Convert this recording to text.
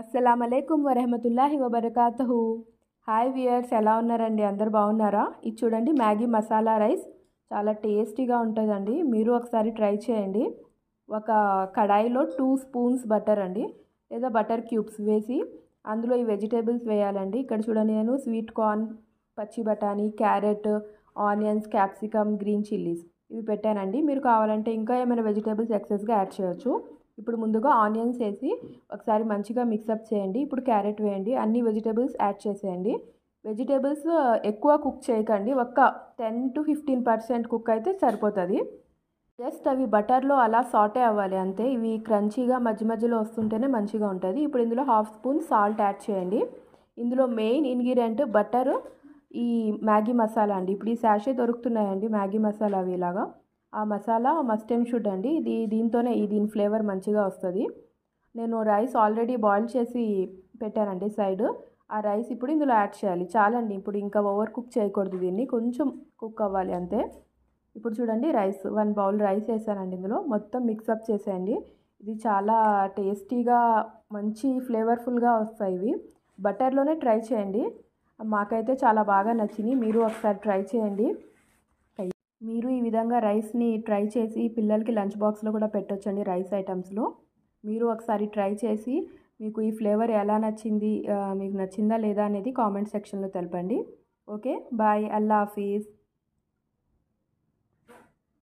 అస్సలామలైకుం వరహమతుల్లాహి వబర్కాతుహు. Hi viewers, ఎలా ఉన్నారండి? అందరు బాగున్నారా? ఇది చూడండి, మ్యాగీ మసాలా రైస్ చాలా టేస్టీగా ఉంటుందండి. మీరు ఒకసారి ట్రై చేయండి. ఒక కడాయిలో 2 స్పూన్స్ బటర్ అండి, లేదా బటర్ క్యూబ్స్ వేసి అందులో ఈ వెజిటేబుల్స్ వేయాలండి. ఇక్కడ చూడండి, నేను స్వీట్ కార్న్, పచ్చి బఠానీ, carrot, onions, capsicum, green chillies ఇవి పెట్టానండి. మీరు కావాలంటే ఇంకా ఏమైనా వెజిటేబుల్స్ ఎక్సెస్గా యాడ్ చేయొచ్చు. ఇప్పుడు ముందుగా ఆనియన్స్ వేసి ఒకసారి మంచిగా మిక్సప్ చేయండి. ఇప్పుడు క్యారెట్ వేయండి, అన్ని వెజిటేబుల్స్ యాడ్ చేసేయండి. వెజిటేబుల్స్ ఎక్కువ కుక్ చేయకండి, ఒక 10 to 15% కుక్ అయితే సరిపోతుంది. జస్ట్ అవి బటర్లో అలా సాటే అవ్వాలి అంతే. ఇవి క్రంచీగా మధ్య మధ్యలో వస్తుంటేనే మంచిగా ఉంటుంది. ఇప్పుడు ఇందులో 1/2 స్పూన్ సాల్ట్ యాడ్ చేయండి. ఇందులో మెయిన్ ఇంగ్రీడియంట్ బటర్, ఈ మ్యాగీ మసాలా అండి. ఇప్పుడు ఈ శాషే దొరుకుతున్నాయండి మ్యాగీ మసాలా అవి ఇలాగా. ఆ మసాలా మస్ట్ అండ్ షుడ్ అండి. దీంతోనే దీని ఫ్లేవర్ మంచిగా వస్తుంది. నేను రైస్ ఆల్రెడీ బాయిల్ చేసి పెట్టానండి సైడ్. ఆ రైస్ ఇప్పుడు ఇందులో యాడ్ చేయాలి. చాలండి, ఇప్పుడు ఇంకా ఓవర్ కుక్ చేయకూడదు, దీన్ని కొంచెం కుక్ అవ్వాలి అంతే. ఇప్పుడు చూడండి, రైస్ 1 బౌల్ రైస్ వేసానండి. ఇందులో మొత్తం మిక్సప్ చేసేయండి. ఇది చాలా టేస్టీగా మంచి ఫ్లేవర్ఫుల్గా వస్తాయి ఇవి. బటర్లోనే ట్రై చేయండి, మాకైతే చాలా బాగా నచ్చినాయి. మీరు ఒకసారి ట్రై చేయండి. మీరు ఈ విధంగా రైస్ని ట్రై చేసి పిల్లలకి లంచ్ బాక్స్లో కూడా పెట్టొచ్చండి. రైస్ ఐటమ్స్లో మీరు ఒకసారి ట్రై చేసి మీకు ఈ ఫ్లేవర్ ఎలా నచ్చింది, మీకు నచ్చిందా లేదా అనేది కామెంట్ సెక్షన్లో తెలపండి. ఓకే, బాయ్, అల్లా హాఫీజ్.